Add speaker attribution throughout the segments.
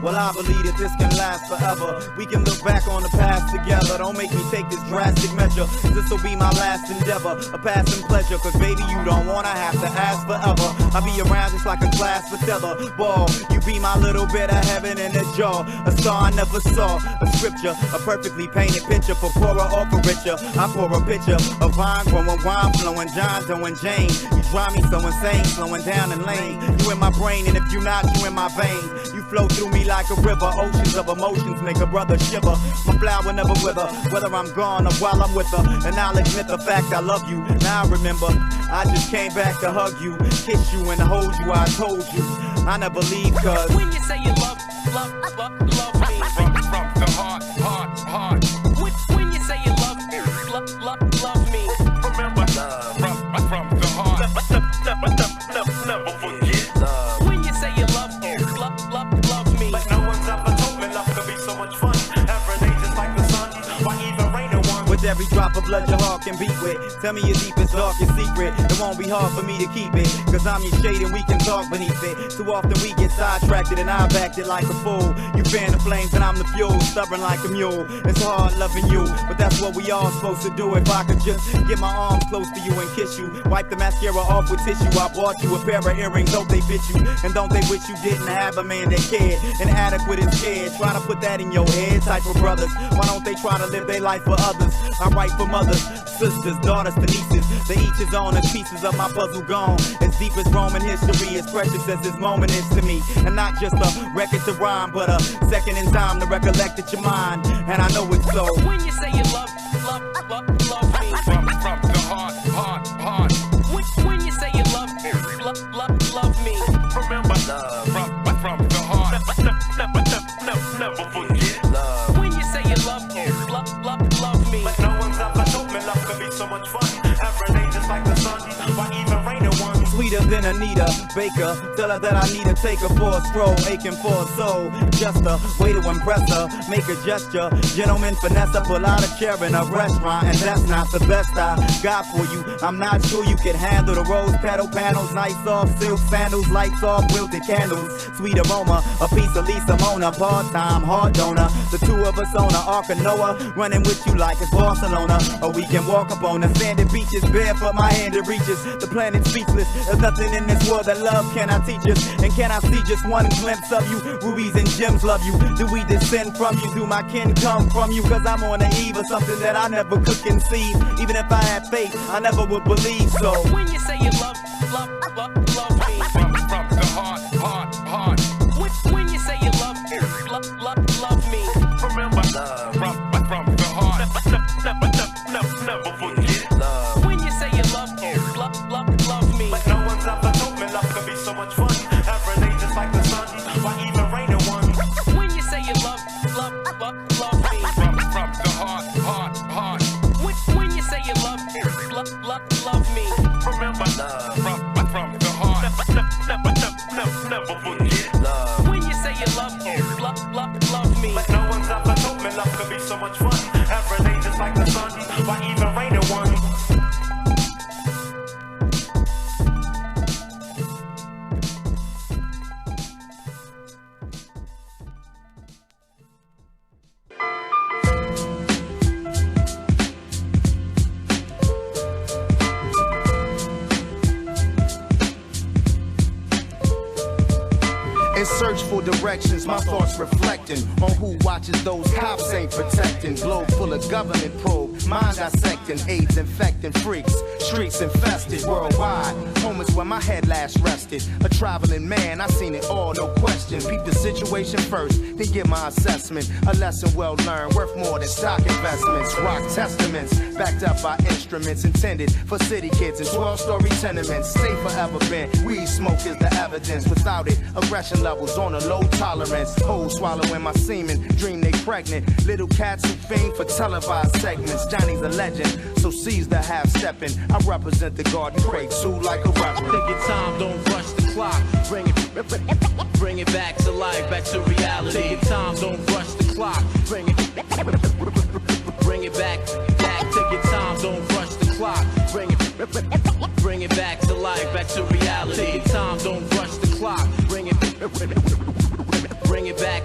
Speaker 1: Well, I believe that this can last forever. We can look back on the past together. Don't make me take this drastic measure. This'll be my last endeavor, a passing pleasure. Cause baby, you don't wanna have to ask forever. I'll be around just like a glass for tether ball. You be my little bit of heaven in a jar, a star I never saw, a scripture, a perfectly painted picture for poorer or for richer. I pour a picture of vine growing, wine flowing, Jon Doe and Jane. You drive me so insane, slowing down in lane. You in my brain, and if you not, you in my vein. You flow through me like a river, oceans of emotions make a brother shiver. My flower never wither, whether I'm gone or while I'm with her. And I'll admit the fact I love you. Now I remember, I just came back to hug you, kiss you and hold you. I told you, I never leave, cause
Speaker 2: when you say you love me from the heart. When you say you love me, remember from the heart. Never forget love. When you say you love me, like no one's ever told me love could be so much fun. Every day just like the sun, why even rain in one?
Speaker 1: With every drop of blood your heart can beat with. Tell me your deepest, darkest secret. It won't be hard for me to keep it, cause I'm your shade and we can talk beneath it. Too often we get sidetracked and I've acted like a fool. You fan the flames and I'm the fuel, stubborn like a mule. It's hard loving you, but that's what we all supposed to do. If I could just get my arms close to you and kiss you, wipe the mascara off with tissue. I bought you a pair of earrings, hope they fit you. And don't they wish you didn't have a man that cared, inadequate and scared. Try to put that in your head, type of brothers. Why don't they try to live their life for others? I write for mothers, sisters, daughters to nieces. They each his own and pieces of my puzzle gone. As deep as Roman history, as precious as this moment is to me. And not just a record to rhyme, but a second in time to recollect at your mind. And I know it's so.
Speaker 2: When you say you love me from the heart. When you say you love me, remember from the heart. Never forget love. When you say you love me, but no one's ever told me love could be so much fun. Every day just like the sun, why even rain in one?
Speaker 1: Sweeter than Anita Baker. Tell her that I need to take her for a stroll, aching for a soul. Just a way to impress her, make a gesture. Gentleman finesse her, pull out a chair in a restaurant, and that's not the best I got for you. I'm not sure you can handle the rose petal panels, nice soft silk sandals, lights off, wilted candles, sweet aroma, a piece of Lisa Mona, part-time heart donor. The two of us on a Ark of Noah, running with you like it's Barcelona. Or we can walk up on the sandy beaches, barefoot, my hand it reaches the planet speechless. There's nothing in this world that love cannot teach us. And can I see just one glimpse of you? Rubies and gems love you. Do we descend from you? Do my kin come from you? Cause I'm on the eve of something that I never could conceive. Even if I had faith, I never would believe. So
Speaker 2: when you say you love me from the heart. When you say you love me, remember from the heart. Never forget love. When you say you love me, but no one's ever told me love could be so much fun. Every day just like the sun, why even rain in one? When you say you love me from the heart. When you say you love me, remember from the heart. Never forget love. When you say you love me, but no one's ever told me love could be so much fun. Every day just like the sun, why even rain in one?
Speaker 3: In search for directions, my thoughts reflecting on who watches those cops ain't protecting. Globe full of government probe, mind dissecting, AIDS infecting freaks, streets infested worldwide. Home is where my head last rested. A traveling man, I seen it all, no question. Peep the situation first, then give my assessment. A lesson well learned, worth more than stock investments. Rock testaments, backed up by instruments intended for city kids in 12-story tenements. Stay forever bent, weed smoke is the evidence. Without it, aggression levels on a low tolerance. Hoes swallowing my semen, dream they pregnant. Little cats who fiend for televised segments. Johnny's a legend, so seize the half-stepping. I represent the garden crate, too, like a reverend.
Speaker 4: Take your time, don't rush the clock. Bring it back to life, back to reality. Take your time, don't rush the clock. Bring it back. Take your time, don't rush the clock. Bring it back to life, back to reality. Take your time, don't rush the clock. Bring bring it back.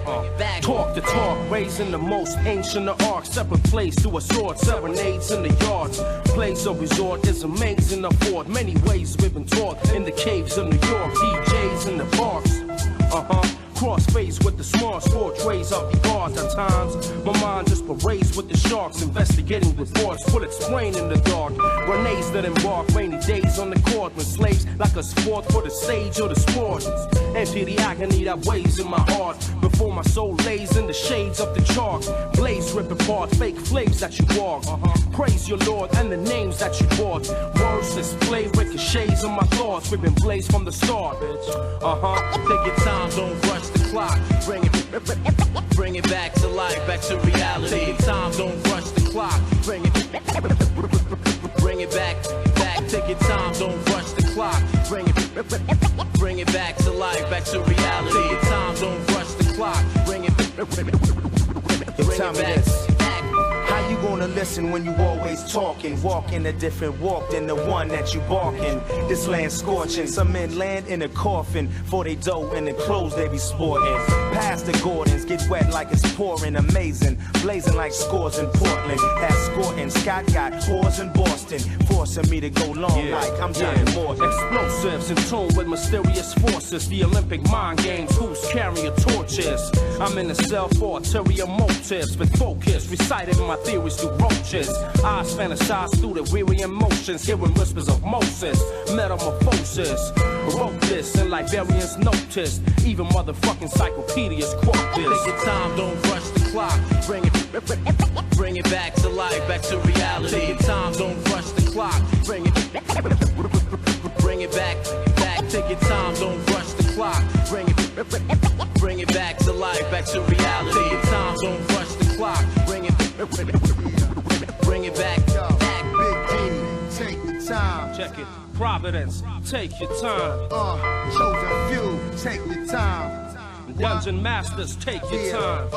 Speaker 5: Talk the talk, raising the most ancient of arcs. Separate place to a sword, serenades in the yards. Place of resort is amazing, afford many ways we've been taught. In the caves of New York, DJs in the parks. Cross face with the smarts, portrays of the guards at times. My mind just parades with the sharks, investigating reports, full explain in the dark. Grenades that embark, rainy days on the court when slaves like us fought for the stage or the sport. Empty the agony that weighs in my heart before my soul lays in the shades of the chalk. Blaze rip apart, fake flames that you walk. Praise your Lord and the names that you bought. Words display ricochets in my thoughts. We've been blazed from the start, bitch.
Speaker 4: Take your time, don't rush the clock. Bring it back to life, back to reality. Take your time, don't rush the clock. Bring it back. Take your time, don't rush the clock. Bring it back to life, back to reality. Take your time, don't rush the clock. Bring it back.
Speaker 3: How you gonna listen when you always talking? Walking a different walk than the one that you barking. This land scorching, some men land in a coffin for they dough and the clothes they be sporting. Past the Gordons, get wet like it's pouring. Amazing, blazing like scores in Portland. Escorting, Scott got whores in Boston, forcing me to go long like I'm Johnny Morton.
Speaker 5: Explosives in tune with mysterious forces. The Olympic mind games, who's carrying torches? I'm in a cell for ulterior motives with focus, reciting my theories through roaches. Eyes fantasize through the weary emotions, hearing whispers of Moses, metamorphosis. Wrote this and Liberians noticed, even motherfucking encyclopedias quote this.
Speaker 4: Take your time, don't rush the clock. Bring it back to life, back to reality. Take your time, don't rush the clock. Bring it back. Take your time, don't rush the clock. Bring it back to life, back to reality. Take your time, don't rush the clock. Bring it back.
Speaker 3: Big D, take your time.
Speaker 5: Check it. Providence, take your time.
Speaker 3: Chosen few, take your time.
Speaker 5: Dungeon Masters, take your time.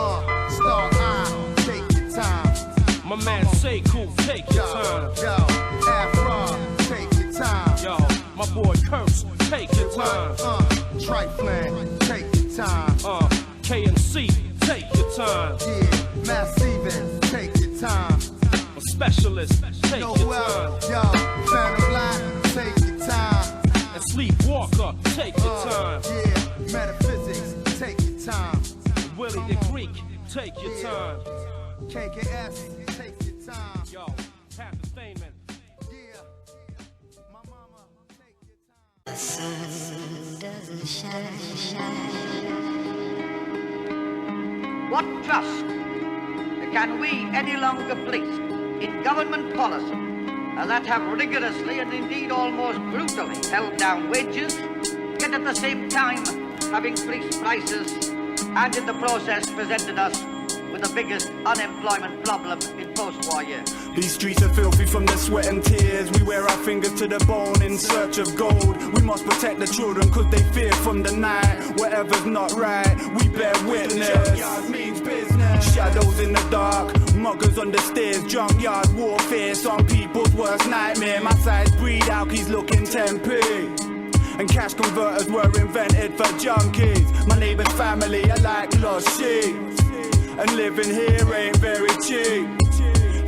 Speaker 3: Star Eye, take your time.
Speaker 5: My man Sekou, take your time.
Speaker 3: Yo, Afro, take your time.
Speaker 5: Yo, my boy Curse, take your time.
Speaker 3: Trifling, take your time.
Speaker 5: KNC, take your time.
Speaker 3: Yeah, Massive, take your time.
Speaker 5: A specialist, take your time.
Speaker 3: Yo, Phantom Black, take your time.
Speaker 5: And Sleepwalker, take your time.
Speaker 3: Yeah, Metaphysics, take your time.
Speaker 5: Willie the Greek, take your time.
Speaker 3: KKS, take your time.
Speaker 5: Yo, Entertainment.
Speaker 3: Yeah, my mama, take your time.
Speaker 6: The sun doesn't shine.
Speaker 7: What trust can we any longer place in government policy that have rigorously and indeed almost brutally held down wages, yet at the same time have increased prices and in the process presented us with the biggest unemployment problem in post-war years?
Speaker 1: These streets are filthy from the sweat and tears. We wear our fingers to the bone in search of gold. We must protect the children cause they fear from the night. Whatever's not right, we bear witness. Junkyard means business. Shadows in the dark, muggers on the stairs. Junkyard warfare, some people's worst nightmare. My size breed alkies looking 10p. And cash converters were invented for junkies. My neighbor's family are like lost sheep. And living here ain't very cheap.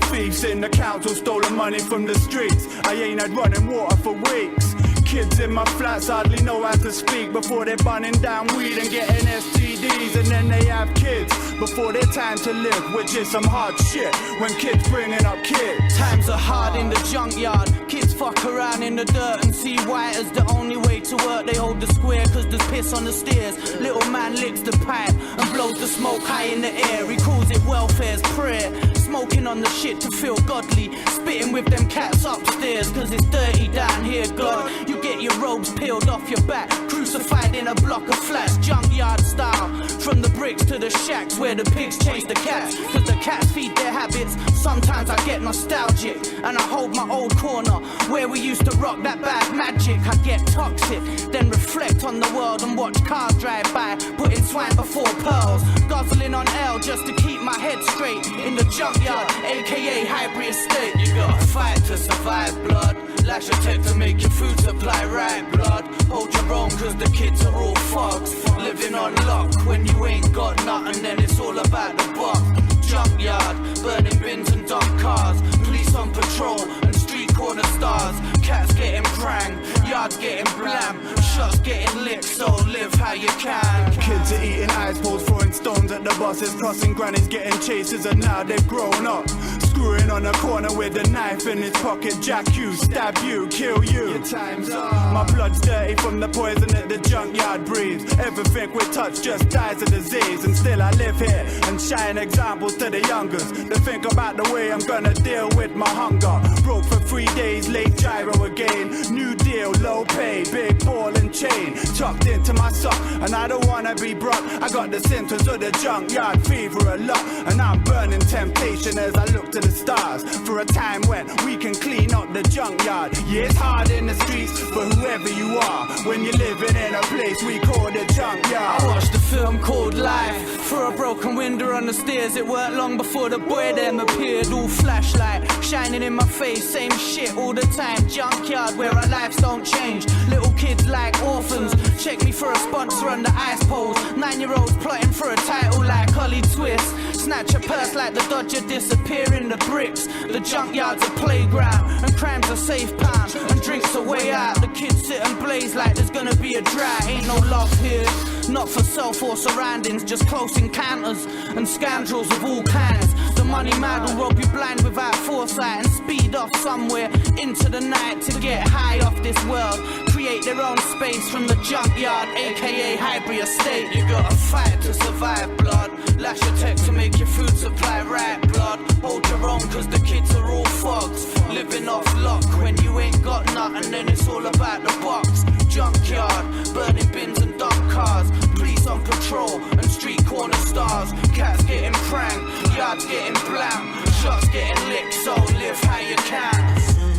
Speaker 1: Thieves in the council stolen money from the streets. I ain't had running water for weeks. Kids in my flats hardly know how to speak before they're burning down weed and getting STDs. And then they have kids before their time to live, which is some hard shit when kids bringing up kids.
Speaker 8: Times are hard in the junkyard. Kids fuck around in the dirt and see white as the only way to work. They hold the square cause there's piss on the stairs. Little man licks the pipe and blows the smoke high in the air. He calls it welfare's prayer. Smoking on the shit to feel godly. Spitting with them cats upstairs cause it's dirty down here, God. You get your robes peeled off your back, crucified in a block of flats, junkyard style. From the bricks to the shacks where the pigs chase the cats, cause the cats feed their habits. Sometimes I get nostalgic and I hold my old corner where we used to rock that bad magic. I get toxic, then reflect on the world and watch cars drive by, putting swine before pearls, guzzling on L just to keep my head straight in the junkyard, aka hybrid state. You gotta fight to survive, blood. Lash your tech to make your food supply right, blood. Hold your own cause the kids are all fucked. Living on luck when you ain't got nothing, then it's all about the buck. Junkyard, burning bins and dump cars. Police on patrol and street corner stars. Cats getting pranged, yards getting blam. Shots getting licked, so live how you can.
Speaker 1: Kids are eating ice poles, throwing stones at the buses, crossing grannies, getting chases, and now they've grown up. Screwing on a corner with a knife in his pocket, jack you, stab you, kill you. Your time's up. My blood's dirty from the poison that the junkyard breathes. Everything we touch just dies of disease, and still I live here and shine examples to the youngers. They think about the way I'm gonna deal with my hunger. Broke for 3 days, late gyro again. New deal, low pay, big ball and chain. Tucked into my sock, and I don't wanna be broke. I got the symptoms of the junkyard fever a lot, and I'm burning temptation as I look to the stars for a time when we can clean up the junkyard. Yeah, it's hard in the streets for whoever you are when you're living in a place we call the junkyard.
Speaker 8: I watched a film called Life. For a broken window on the stairs, it weren't long before the boy them appeared. All flashlight shining in my face, same shit all the time. Junkyard where our lives don't change. Little kids like orphans, check me for a sponsor on the ice poles. 9-year-olds plotting for a title like Holly Twist. Snatch a purse like the Dodger, disappear in the bricks. The junkyard's a playground, and crime's a safe pound, and drinks a way out. The kids sit and blaze like there's gonna be a drought. Ain't no love here, not for self or surroundings, just close encounters and scoundrels of all kinds. The money mad will rob you blind without foresight, and speed off somewhere into the night to get high off this world. Create their own space from the junkyard, aka hybrid estate. You gotta fight to survive, blood. Lash your tech to make your food supply right, blood. Hold your own cause the kids are all fucked. Living off luck when you ain't got nothing, then it's all about the bucks. Junkyard, burning bins and dump cars. Police on patrol and street corner stars. Cats getting pranked, yards getting blam. Shots getting licked, so live how you can.
Speaker 6: Sun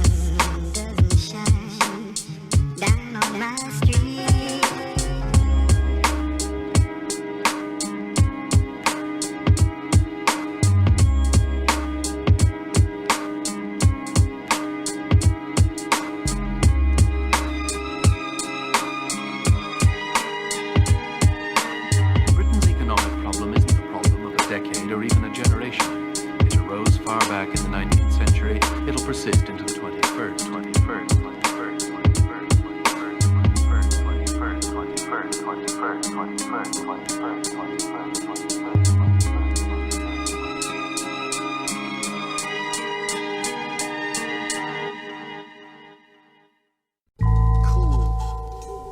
Speaker 6: doesn't shine down on my street.
Speaker 9: Or even a generation. It arose far back in the 19th century. It'll persist into the 21st, 21st, 21st, 21st, 21st, 21st, 21st, 21st, 21st, 21st, 21st, 21st, 21st.
Speaker 10: Cool.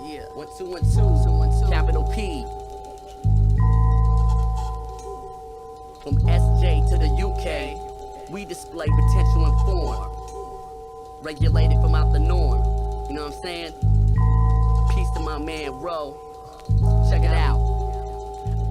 Speaker 10: Yeah. 1-2-1-2. Capital P. From SJ to the UK, we display potential and form. Regulated from out the norm. You know what I'm saying? Peace to my man Ro. Check it out.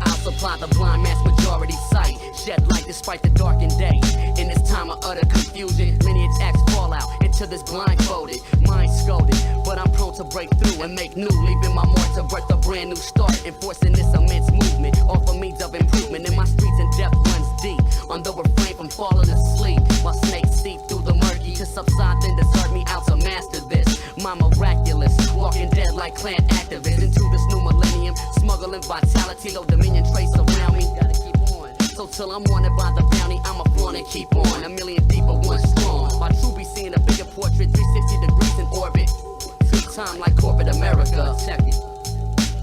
Speaker 10: I'll supply the blind mass majority sight. Shed light despite the darkened day. In this time of utter confusion, lineage X fallout into this blindfolded, mind scolded. But I'm prone to break through and make new, leaving my mark to birth a brand new start, enforcing this immense movement. Offer means of improvement in my streets, and depth runs deep. On the refrain from falling asleep, while snakes seep through the murky to subside, then desert me out to master this. My miraculous, walking dead like clan activists into this new millennium, smuggling vitality, though dominion trace around me. Gotta keep on. So till I'm wanted by the bounty, I'ma flaunt and keep on. A million deeper, one strong. My true be seeing a bigger portrait, 360 degrees in orbit. Sweet time like corporate America. Check it.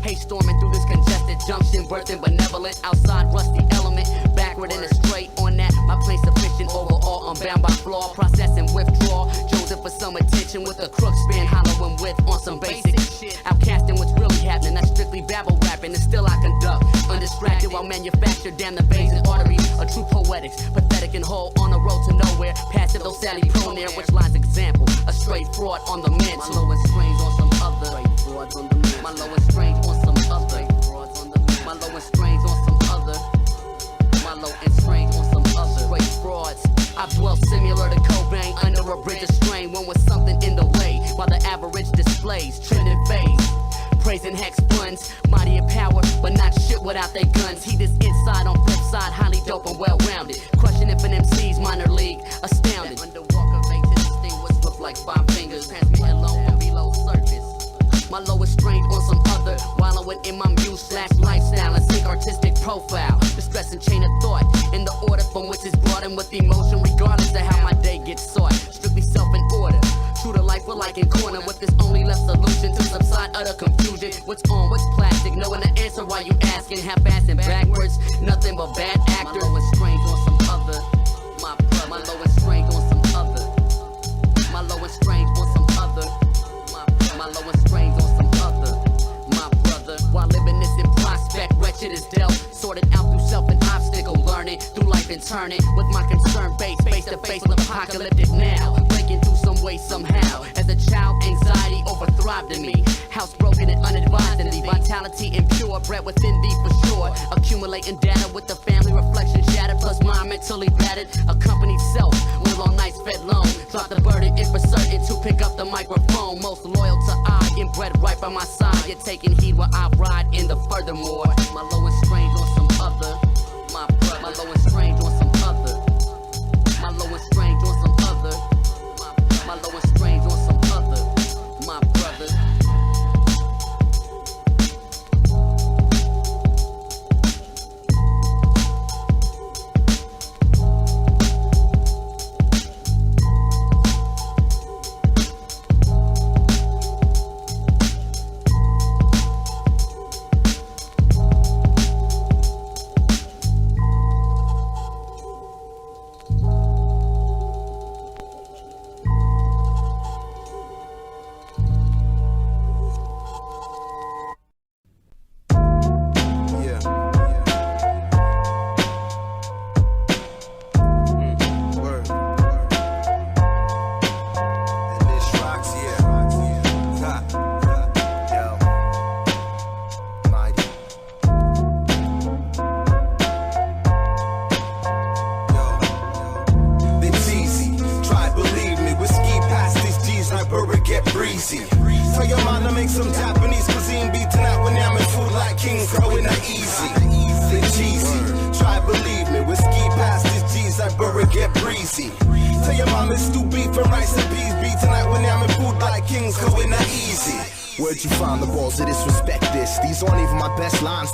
Speaker 10: Hey, storming through this congested junction, birthing benevolent, outside rusty element, backward and straight on that. My plane sufficient overall, unbound by flaw, processing withdrawal. Chosen for some attention with a crook span, hollowing with on some basic shit. Outcasting what's really happening, that's strictly babble rapping, and still I conduct. Undistracted while manufactured down the veins and arteries. A true poetics, pathetic and whole on the road to nowhere. Passive though Sally prone there, which lies example. A straight fraud on the mental. My low and strange on some other. Frauds on the mental. My low and strange on some other. Frauds on the mental. My low and strange on some other. My low and strange on some other. Straight frauds. I dwell similar to Cobain under a bridge of strain. One with something in the way, while the average displays trending phase. Praising hex buns, mighty in power, but not shit without their guns. He this inside on flip side, highly dope and well rounded. Crushing infinite MCs, minor league, astounded. Underwalk of age to distinguish with like 5 fingers, transmitting low from below surface. My lowest strain on some other, wallowing in my muse/lifestyle and sick artistic profile. The stress and chain of thought in the order from which it's brought in with emotion, regardless of how my day gets sought. Strictly self in order. True to life, we're like in corner with this only left solution to subside utter confusion. What's on, what's plastic? Knowing the answer while you asking, half-assed and backwards. Nothing but bad actors. My lowest strain on some other. My brother. My lowest strain on some other. My lowest strain on some other. My lowest strains on some other, my brother. While living this in prospect, wretched is dealt. Sorted out through self and obstacle learning, through life and turning. With my concern base, face to face with apocalyptic now. Breaking through some way somehow. As a child, anxiety overthrived in me. House broken and unadvisedly. Vitality impure, bred within thee for sure. Accumulating data with the family reflection shattered. Plus mind mentally battered. Accompanied self, live on nights fed long. Drop the burden in for certain to pick up the microphone. Most loyal to I, inbred right by my side. You're taking heed while I ride in the furthermore. My lowest strain on some other. My brother. My lowest strain on some other. My lowest strain on some other. My lowest strain on some other. My brother.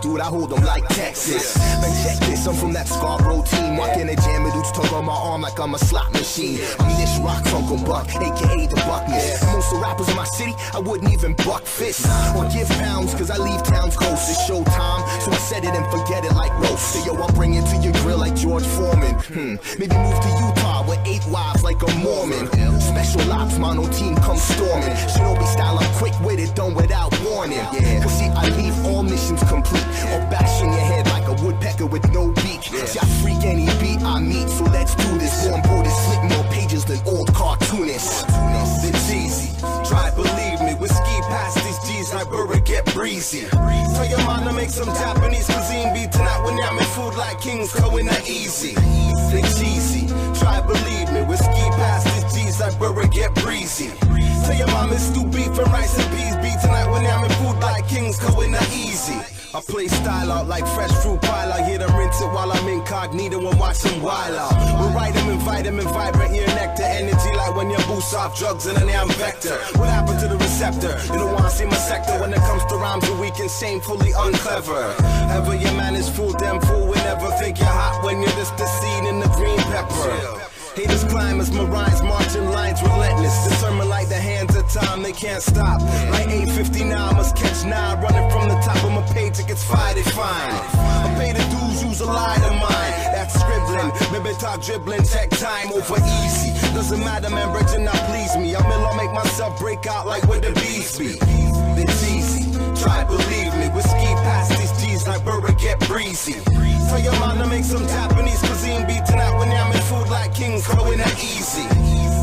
Speaker 11: Dude, I hold them like Texas. Man, check this, I'm from that Scarborough team. Walking a jam and dudes talk on my arm like I'm a slot machine. I'm this rock Uncle Buck, aka the Buckness. And most of the rappers in my city, I wouldn't even buck fists or give pounds, cause I leave towns close. It's showtime, so I set it and forget it like roast. So yo, I'll bring it to your grill like George Foreman. Maybe move to Utah with 8 wives like a Mormon. Special ops, mono team come storming. Shinobi style, I'm quick with it, done without warning. Cause see, I leave all missions complete. Or bash in your head like a woodpecker with no beak. See, I freak any beat I meet, so let's do this. Warm borders, slick more pages than old cartoonists.
Speaker 3: It's easy, try believe me. Whiskey past these G's, like Burger get breezy. Tell your mom to make some Japanese cuisine beat tonight when I'm in food like kings, going that easy. It's easy, try believe me. Whiskey past these G's, like Burger get breezy. Tell your mom it's stew beef and rice and peas beat tonight when I'm in food like kings, going that easy. I play style out like fresh fruit pile out. Here to rinse it while I'm incognito and watch some wild out. We'll write them and vitamin, vibrant ear nectar. Energy like when your boost off drugs and a damn vector. What happened to the receptor? You don't wanna see my sector. When it comes to rhymes, you're weak and shamefully unclever. Ever your man is fool, damn fool. We never think you're hot when you're just the seed in the green pepper. Haters climb as my rhymes, marching lines relentless. Determined like the hands of time, they can't stop. Like 859, must catch 9. Running from the top of my page, it gets fired, they fine. I pay the dues, use a lie to mine. That's scribbling, baby talk dribbling, tech time over easy. Doesn't matter, man, bridging not please me. I'm ill, I'll make myself break out like where the bees be. It's easy, try believe me. Whiskey past these G's like Burger get breezy. Tell your mom to make some Japanese cuisine beat tonight when I'm in food like kings, going that easy.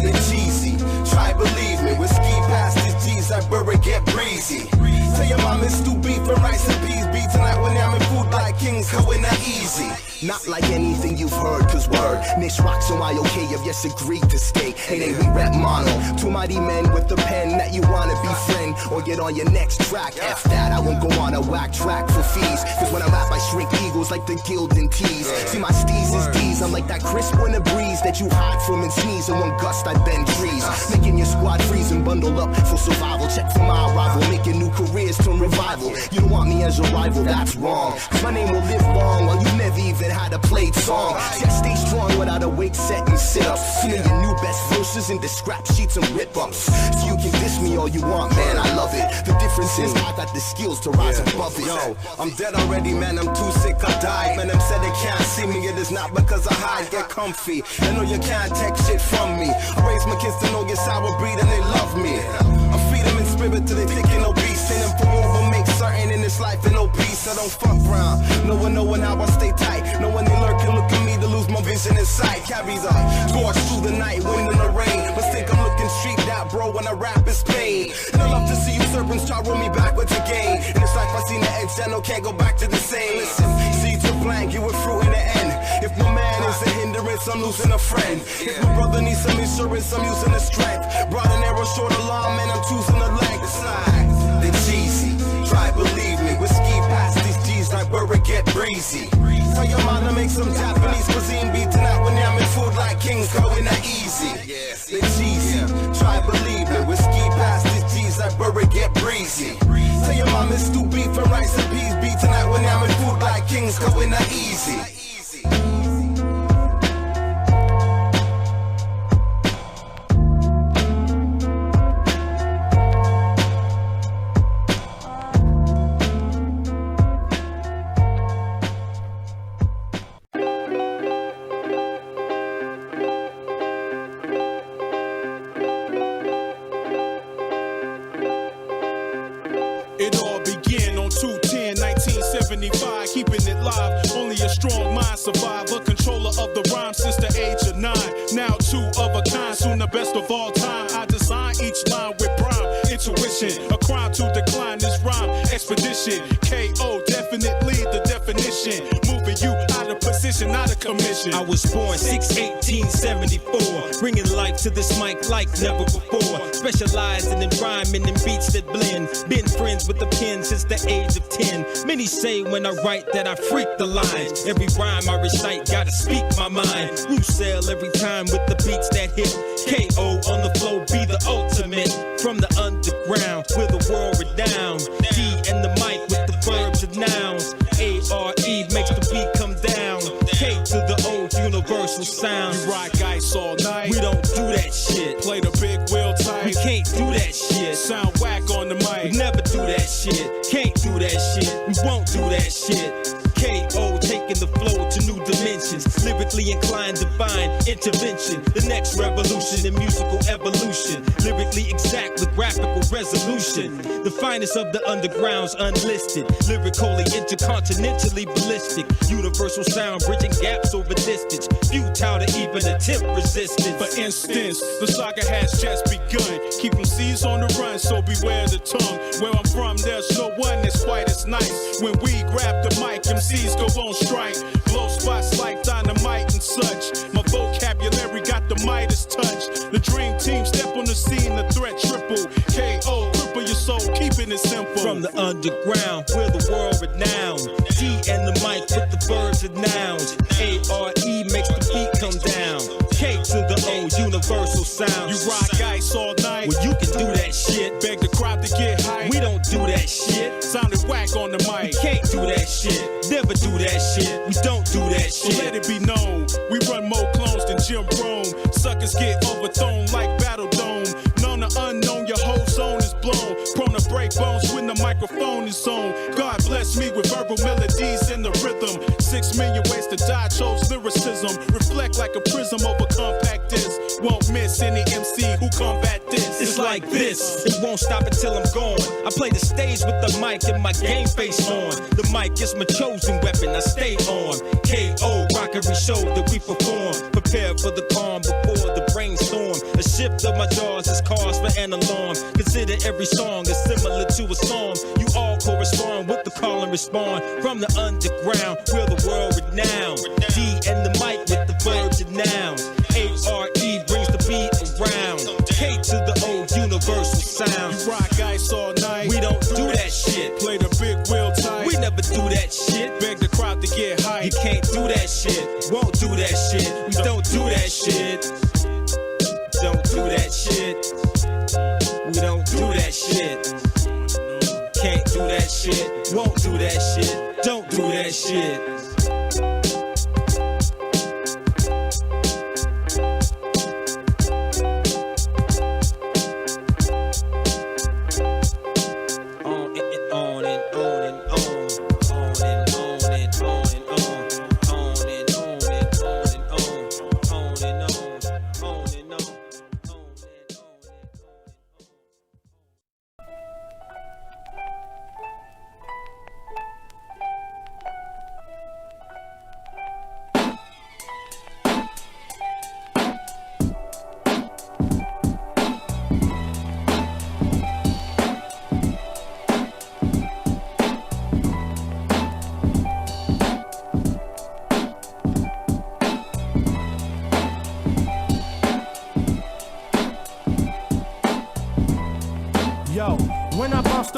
Speaker 3: It's easy, try believe me. Whiskey past these G's like Burger get breezy. Tell your mom it's stew beef and rice and peas beat tonight when I'm in food like kings, going that easy.
Speaker 11: Not like anything you've heard, cause word Niche rocks and Wio-K have yes agreed to stay. Hey, we rap mono. Two mighty men with the pen that you wanna befriend. or get on your next track. F that, I won't go on a whack track for fees. Cause when I rap, I shrink egos like the Gildan tees. See my steez is D's, I'm like that crisp winter breeze that you hide from and sneeze. In one gust, I bend trees. Making your squad freeze and bundle up for survival. Check for my arrival, making new careers turn revival. You don't want me as a rival, that's wrong. Cause my name will live long while you never even had a played song. See, I stay strong without a weight set and sit-ups. Singing your new best verses into scrap sheets and rip-ups. So you can diss me all you want, man, I love it. The difference is I got the skills to rise above it.
Speaker 12: Yo, I'm dead already, man, I'm too sick, I died. Man, them said they can't see me, it is not because I hide. Get comfy, I know you can't take shit from me. I raise my kids to know your sour breed and they love me. I feed them in spirit till they thick and obese. Send them for war, but make certain in this life and no peace. I don't fuck around, no one knowing how I stay tight. No one they lurk and look at me to lose my vision in sight. Carries a torch through the night, wind and the rain. But think I'm looking street out, bro, when I rap is pain. And I love to see you serpents try roll me backwards again. And it's like I seen the edge, I know can't go back to the same. Listen, seeds are blank, you were fruit in the end. If my man is a hindrance, I'm losing a friend. If my brother needs some insurance, I'm using the strength. Broad and arrow, short alarm, man, I'm choosing the length. It's like, they cheesy, try believe me. We ski past these G's like where it get breezy. Tell your mom to make some Japanese cuisine beat tonight when I'm in food like kings, going that easy. They cheesy, try believe me. We ski past these G's like where it get breezy. Tell your mom it's stew beef and rice and peas beat tonight when I'm in food like kings, going that easy.
Speaker 13: Keeping it live, only a strong mind survive. A controller of the rhyme since the age of 9. Now two of a kind, soon the best of all time. I design each line with prime intuition. A crime to decline this rhyme expedition. K.O. definitely the definition. Moving you out of position, out of commission.
Speaker 14: I was born 6/18/74, bringing life to this mic like never before. Specializing in rhyming and beats that blend. Been friends with the pen since the age of 10. Many say when I write that I freak the lines. Every rhyme I recite gotta speak my mind. You sell every time with the beats that hit. K.O. on the flow be the ultimate. From the underground, we're the world renowned. D and the mic with the verbs and nouns. A-R-E makes the beat come down. K to the O, universal sound.
Speaker 13: You rock ice all night.
Speaker 14: We don't do that shit.
Speaker 13: Play the big wheel tight.
Speaker 14: We can't do that shit.
Speaker 13: Sound whack on the mic.
Speaker 14: We never do that shit. Can't do that shit. We won't do that shit. K.O. taking the flow to new dimensions. Lyrically inclined, divine intervention. The next revolution in musical evolution. Lyrically exact with graphical resolution. The finest of the underground's unlisted. Lyrically intercontinentally ballistic. Universal sound bridging gaps over distance. Futile to even attempt resistance.
Speaker 13: For instance, the saga has just begun. Keep them C's on the run, so beware the tongue. Where I'm from, there's no one that's quite as nice. When we grab the mic, MCs go on strike. Blow spots like dynamite and such. My vocabulary got the Midas touch. The dream team step on the scene, the threat triple. K.O. cripple your soul, keeping it simple.
Speaker 14: From the underground, we're the world renowned. D and the mic with the verbs and nouns. A-R-E makes the beat come down. K to the O, universal sound.
Speaker 13: You rock ice all night.
Speaker 14: Well, you can do that shit.
Speaker 13: Beg the crowd to get hype.
Speaker 14: We don't do that shit.
Speaker 13: Sounded whack on the mic.
Speaker 14: We can't do that shit. Never do that shit. We don't do that shit.
Speaker 13: So let it be known, we run more clones than Jim Rome. Suckers get overthrown like Battle Dome. Known to unknown, your whole zone is blown. Prone to break bones when the microphone is on. God bless me with verbal melodies in the rhythm. 6 million ways to die, chose lyricism. Reflect like a prism over compact disc. Won't miss any MC who combat this.
Speaker 14: It's like this. It won't stop until I'm gone. I play the stage with the mic and my game face on. The mic is my chosen weapon, I stay on. K.O. rock every show that we perform. Prepare for the calm before the brainstorm. A shift of my jaws is cause for an alarm. Consider every song is similar to a song. You all correspond with the call and respond. From the underground, we're the world renowned. D and the mic with the verbs and nouns. A-R-E brings the beat around. K to the O, universal sound.
Speaker 13: You rock ice all
Speaker 14: that shit. Can't do that shit, won't do that shit, don't do that shit.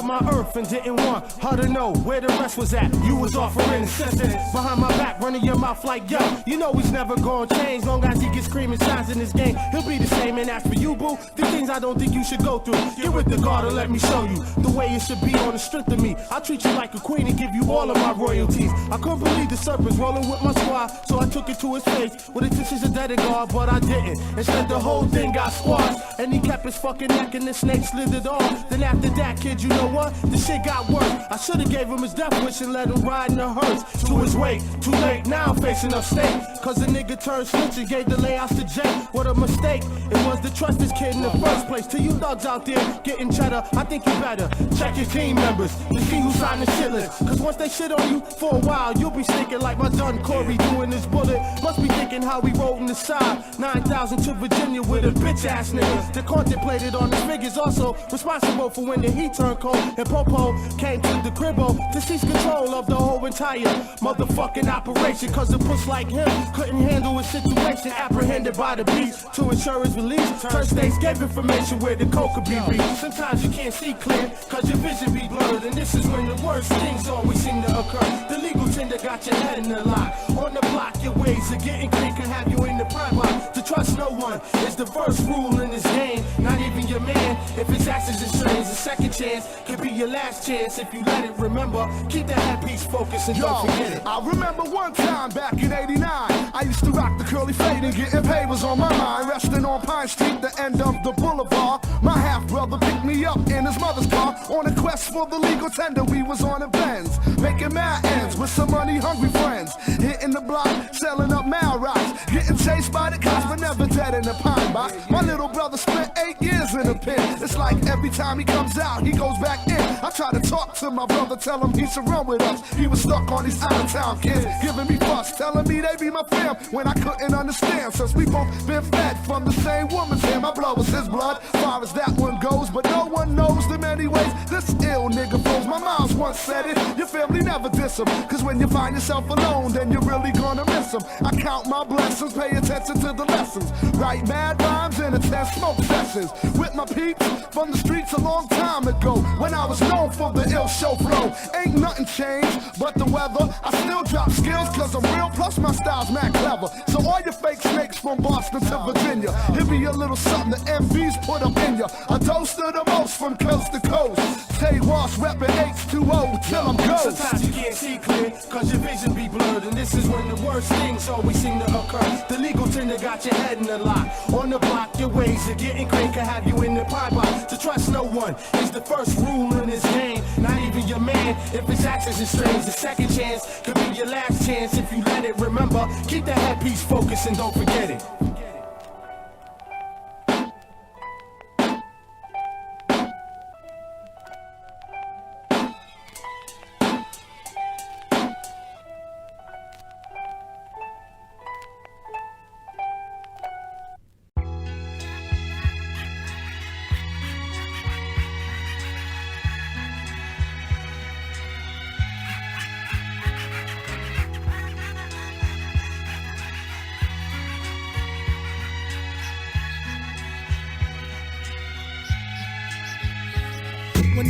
Speaker 5: My earth and didn't want her to know where the rest was at. You was offering assistance behind my back, running your mouth like yo. You know he's never gonna change, long as he gets screaming signs in this game. He'll be the same, and as for you, boo, the things I don't think you should go through. Get with the guard and let me show you the way it should be on the strength of me. I treat you like a queen and give you all of my royalties. I couldn't believe the serpents rolling with my squad, so I took it to his face with intentions of dead guard, but I didn't. Instead, the whole thing got squashed, and he kept his fucking neck and the snake slithered off. Then after that, kid, you know what? The shit got worse. I should've gave him his death wish and let him ride in the hearse to his wake. Too late, now I'm facing upstate, cause the nigga turned snitch and gave the layouts to Jake. What a mistake it was to trust this kid in the first place. To you thugs out there getting cheddar, I think you better check your team members to see who signed the shit list. Cause once they shit on you for a while, you'll be stinking like my son Corey doing this bullet. Must be thinking how we rode in the side 9,000 to Virginia with a bitch ass nigga that contemplated on his figures. Also responsible for when the heat turned cold and Popo came to the cribbo to seize control of the whole entire motherfucking operation. Cause a puss like him couldn't handle a situation apprehended by the beast. To ensure his release, turn states gave information where the coke could be reached. Sometimes you can't see clear cause your vision be blurred, and this is when the worst things always seem to occur. The legal tender got your head in the lock. On the block, your ways of getting clean can have you in the prime box. To trust no one is the first rule in this game. Not even your man. If his actions and strains, a second chance could be your last chance if you let it. Remember, keep that headpiece focused and don't forget it.
Speaker 15: I remember one time back in '89, I used to rock the curly fade and getting paid was on my mind. Resting on Pine Street, the end of the boulevard. My half brother picked me up in his mother's car on a quest for the legal tender. We was on a Benz, making mad ends with some money hungry friends. Hitting the block, selling up mad rocks, getting chased by the cops, but never dead in the pine box. My little brother spent 8 years in a pen. It's like every time he comes out, he goes back in. I try to talk to my brother, tell him he should run with us. He was stuck on these out-of-town kids, giving me fuss, telling me they be my fam when I couldn't understand. Since we both been fed from the same woman's hair, my blood was his blood, far as that one goes. But no one knows the many ways this ill nigga flows. My mom's once said it, your family never diss him, cause when you find yourself alone, then you're really gonna miss him. I count my blessings, pay attention to the lessons, write mad rhymes and attend smoke sessions with my peeps from the streets a long time ago, when I was known for the ill show flow. Ain't nothing changed but the weather. I still drop skills cause I'm real, plus my style's mad clever. So all your fake snakes from Boston to Virginia, here be a little something the MVs put up in ya. A dose to the most from coast to coast. Tay Ross reppin' H2O till I'm ghost.
Speaker 5: Sometimes you can't see clear cause your vision be blurred, and this is when the worst things always seem to occur. The legal tender got your head in the lock. On the block, your ways of getting clean can have you in the pie box. To trust no one is the first rule in this game. Not even your man. If his actions and strains, the second chance could be your last chance if you let it. Remember, keep that headpiece focused and don't forget it.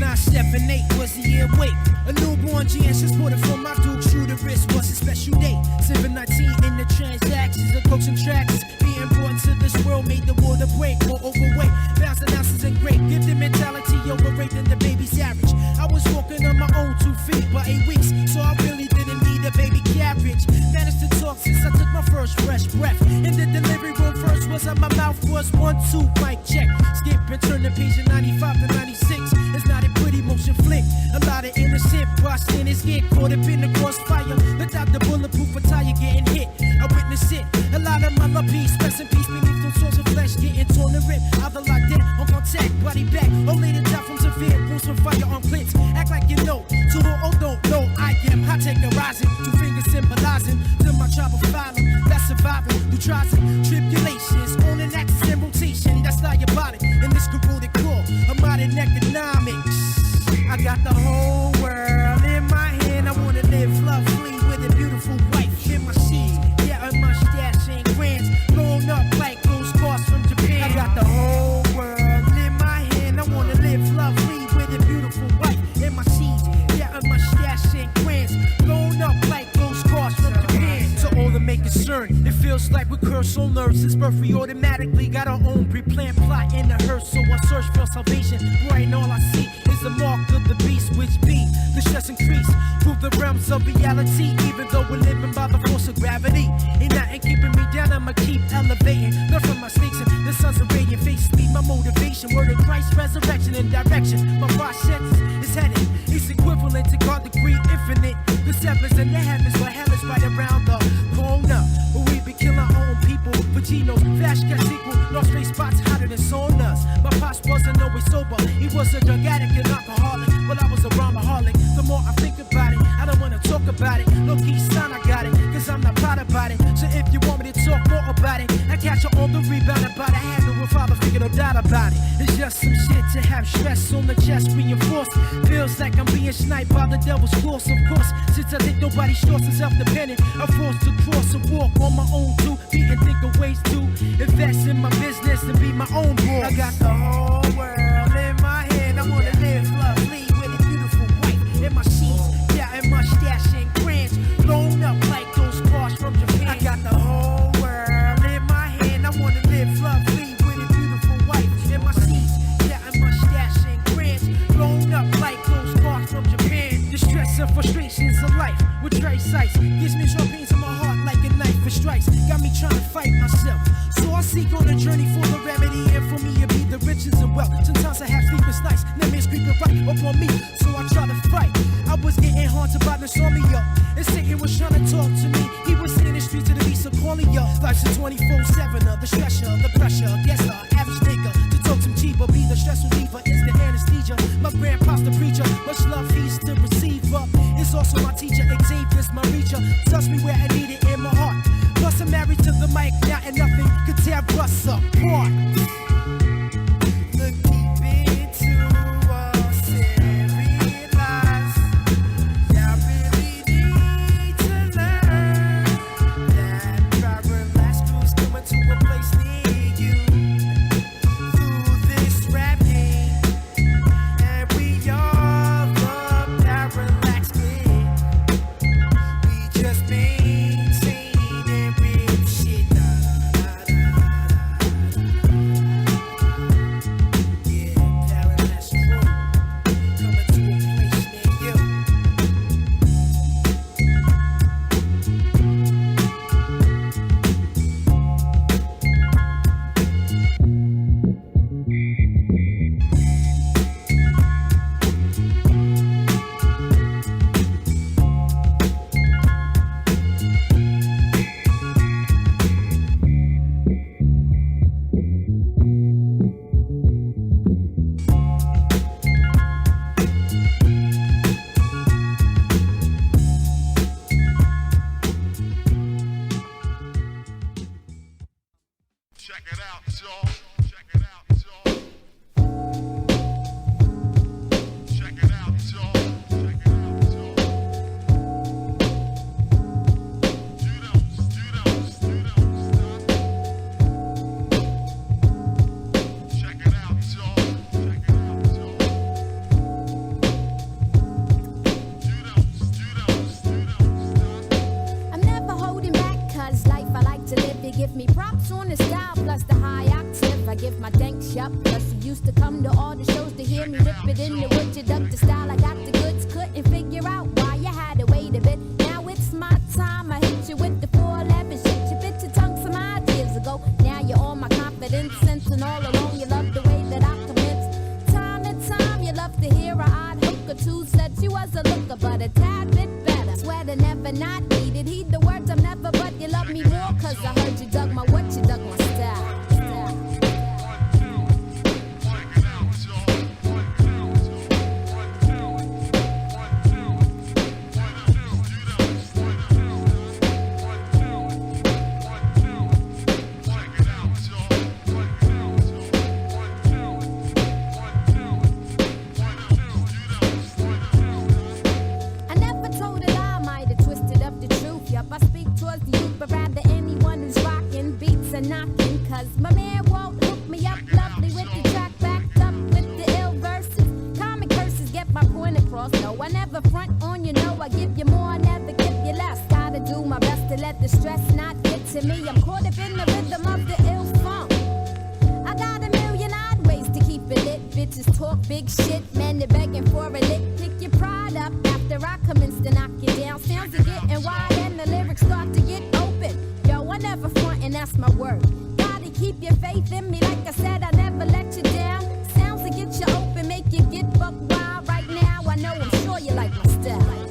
Speaker 16: 978 was the year wait. A newborn GS transported from my Duke. True the wrist was a special day. 719 in the transactions. The coaching tracks being brought to this world made the water break. More overweight, bouncing ounces and great. Give the mentality overrated the baby's average. I was walking on my own 2 feet by 8 weeks, so I really didn't need a baby carriage. Managed to talk since I took my first fresh breath. In the delivery room, first was on my mouth was 1, 2, mic check. Skip and turn the page in 95 to 96. It's not a pretty motion flick. A lot of innocent bystanders get caught up in the crossfire. Without the bulletproof attire getting hit, I witness it. A lot of my love peace, rest in peace beneath those sorts of flesh getting torn and ripped. Either like dead on contact, body back, or later die from severe wounds from fire on clips. Act like you know, to who don't know I am. I take a rising, 2 fingers symbolizing to my tribe of phylum that's surviving through trials and tribulations. On an axis and rotation, that's diabolic. In this corroded core of modern economics, I got the whole world in my hand. I wanna live lovely with a beautiful wife in my seat. Yeah, a mustache and grands blown up like those cars from Japan. I got the whole world in my hand. I wanna live lovely with a beautiful wife in my seat. Yeah, a mustache and grands blown up like those cars from Japan. To all the make concern, it feels like we curse on nerves. Since birth, we automatically got our own pre-planned plot in the hearse. So I search for salvation. Right, and all I see is the mark of the beast, which be the stress increase through the realms of reality. Even though we're living by the force of gravity, ain't nothing keeping me down. I'ma keep elevating. Learn from my snakes and the sun's a radiant face. Be my motivation. Word of Christ, resurrection and direction. My process is headed. It's equivalent to God degree infinite. The sevens and the heavens, but hell is right around the corner. But we be killing our own people. Vaginos, flash gas equal. Lost face spots hotter than saunas. My pops wasn't always sober. He was a drug addict and alcoholic. Well, I was a rhymaholic. The more I think about it, I don't wanna talk about it. Low key sign, I got it, cause I'm not proud about it. So if you want me to talk more about it, I catch you on the rebound about it. Have no father figure, no doubt about it. It's just some shit to have stress on the chest reinforced. Feels like I'm being sniped by the devil's force, of course. Since I think nobody's short and self-dependent, I'm forced to cross and walk on my own too. Be and think of ways to invest in my business and be my own boss. I got the whole world in my hand. I wanna live lovely with a beautiful wife in my sheets. Yeah, and mustache and grands blown up like those cars from Japan. I got the whole world in my hand. I wanna live lovely with a beautiful wife in my sheets. Yeah, and mustache and grands blown up like those cars from Japan. The stress and frustrations of life with trace sights gives me sharp pains in my heart like a knife for strikes. Got me trying to fight myself. So I seek on a journey for the remedy, and for me it be the riches and wealth. Sometimes I have sleepless nights, nightmares creeping right up on me, so I try to fight. I was getting haunted by insomnia, and Satan was trying to talk to me. He was in the streets of the beast, so calling ya. Life's a 24/7, the stressor, the pressure. Guess the average nigga to talk some cheaper, be the stress reliever, is the anesthesia. My grandpa's the preacher, much love he's to receive up. It's also my teacher, Xavier's my reacher. Touch me where I need it in my heart. Plus I'm married to the mic now, and nothing could tear us apart. Look deep into us and realize y'all really need to learn that Robert Lascaux coming to a place near you through this rap game, and we all love
Speaker 17: on the style plus the high octave. I give my thanks, yup. Plus you used to come to all the shows to hear me rip it in the wood. You duck the style, I got the goods. Couldn't figure out why you had to wait a bit. Now it's my time. I hit you with the 411 shit. You bit your tongue some odd years ago. Now you're all my confidence, sense, and all along you love the way that I commence. Time to time you love to hear a odd hook or two. Said she was a looker, but a tad bit better. Swear to never not needed. Heed the words I'm never, but you love me more. Cause I heard you dug my what, you dug my style. Knocking, cause my man won't hook me up lovely with the track backed up with the ill verses. Common curses get my point across. No, I never front on you, know I give you more, I never give you less. Gotta do my best to let the stress not get to me. I'm caught up in the rhythm of the ill funk. I got a million odd ways to keep it lit. Bitches talk big shit, men they're begging for a lick. Pick your pride up after I commence to knock you down. Sounds are getting wide and the lyrics start to get open. I never front and that's my word. Gotta keep your faith in me, like I said, I never let you down. Sounds that get you open, make you get buck wild. Right now, I know I'm sure you like my style.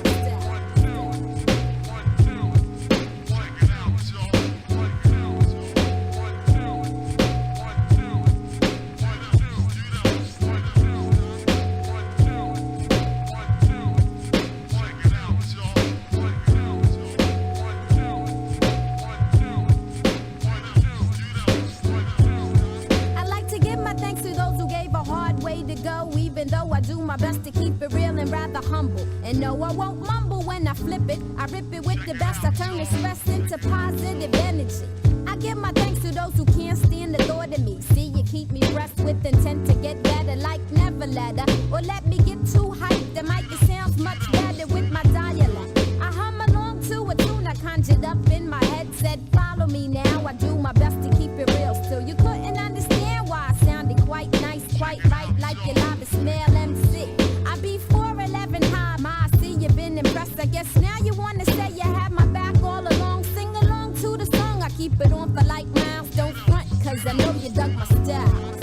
Speaker 17: Even though I do my best to keep it real and rather humble. And no, I won't mumble when I flip it. I rip it with the best. I turn the stress into positive energy. I give my thanks to those who can't stand the thought of me. See, you keep me pressed with intent to get better, like never let her. Or let me get too hyped. The mic it sounds much better with my dialect. I hum along to a tune I conjured up in my head. Said, follow me now. I do my best to keep it real. Still, you couldn't understand why I sounded quite nice, quite right, like you love it. Smell MC. I be 4'11" high, ma. I see you been impressed. I guess now you wanna say you have my back all along. Sing along to the song. I keep it on for like miles. Don't front, cause I know you dug my style.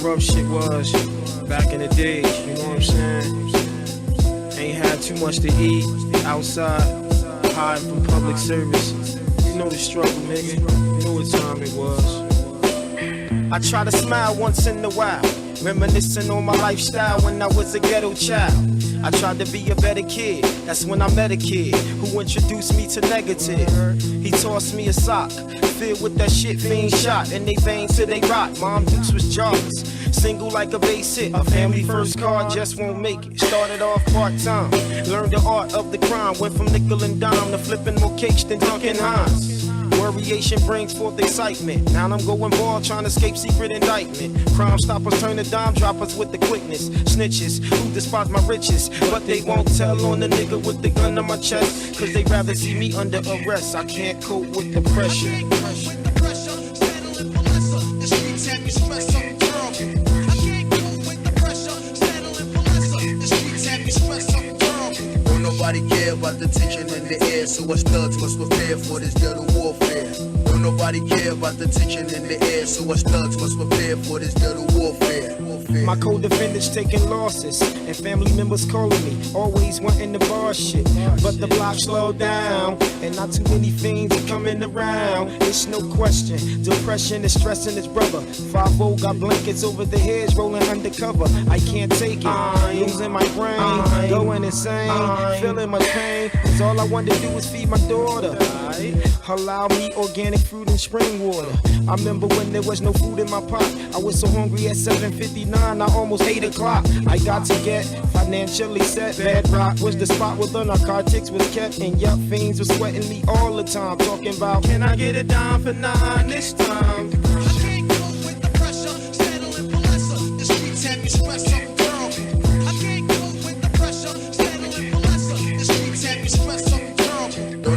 Speaker 18: rough shit was back in the days, you know what I'm saying? Ain't had too much to eat, outside, hiding from public service. You know the struggle, nigga, you know what time it was. I try to smile once in a while, reminiscing on my lifestyle when I was a ghetto child. I tried to be a better kid, that's when I met a kid who introduced me to negative. He tossed me a sock, filled with that shit fiend shot, and they veins till they rot. Mom Dukes was jobless, single like a base hit. A family first car just won't make it. Started off part-time, learned the art of the crime. Went from nickel and dime to flipping more cakes than Duncan Hines. Variation brings forth excitement. Now I'm going bald trying to escape secret indictment. Crime stoppers turn to dime droppers with the quickness. Snitches who despise my riches, but they won't tell on the nigga with the gun on my chest. Cause they rather see me under arrest. I can't cope with the pressure.
Speaker 11: Nobody care about the tension in the air, so us thugs must prepare for this ghetto warfare. Don't nobody care about the tension in the air, so us thugs must prepare for this ghetto warfare.
Speaker 18: My co-defendants taking losses, and family members calling me, always wanting the bar shit. But the block slowed down, and not too many fiends are coming around. It's no question, depression is stressing its brother. 5-0 got blankets over the heads, rolling undercover. I can't take it, losing my brain, going insane, feeling my pain. Cause all I want to do is feed my daughter. Allow me organic fruit and spring water. I remember when there was no food in my pot. I was so hungry at 7:59, I almost 8 o'clock. I got to get financially set. Bedrock was the spot where the narcotics was kept. And yup, fiends was sweating me all the time. Talking about, can I get it down for 9 this time?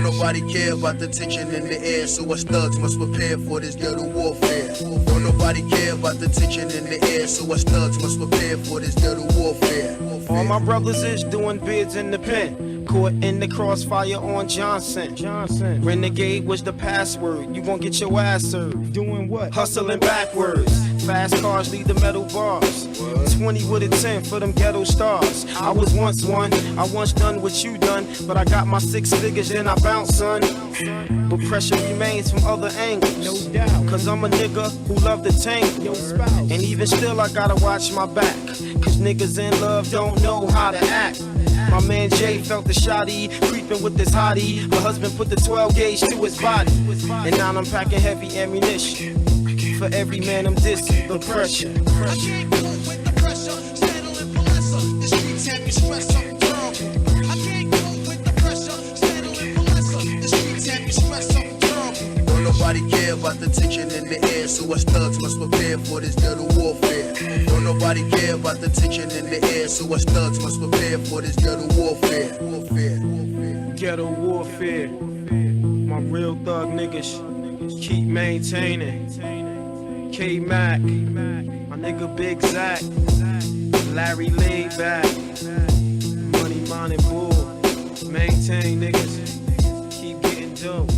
Speaker 11: Nobody care about the tension in the air, so us thugs must prepare for this ghetto warfare. Don't nobody care about the tension in the air, so us thugs must prepare for this ghetto warfare.
Speaker 18: All my brothers is doing bids in the pen, caught in the crossfire on Johnson. Renegade was the password, you gon' get your ass served. Doing what? Hustling backwards. Fast cars lead the metal bars. 20 with a 10 for them ghetto stars. I was once one, I once done what you done, but I got my 6 figures, then I bounce, son. But pressure remains from other angles. No doubt. Cause I'm a nigga who love to tangle. And even still I gotta watch my back. Cause niggas in love don't know how to act. My man Jay felt the shotty, creeping with this hottie. Her husband put the 12 gauge to his body. And now I'm packing heavy ammunition. For every man I'm dissing, the pressure.
Speaker 11: I can't go with the pressure, settling for lesser. The streets have me stressed up, girl. I can't go with the pressure, settling for lesser. The streets have me stressed up, girl. Don't nobody care about the tension in the air, so us thugs must prepare for this ghetto warfare. Don't nobody care about the tension in the air, so us thugs must prepare for this ghetto warfare.
Speaker 18: Ghetto warfare. My real thug niggas keep maintaining. K-Mac, my nigga Big Zach, Larry laid back, Money Minded Bull, maintain niggas, keep getting dope.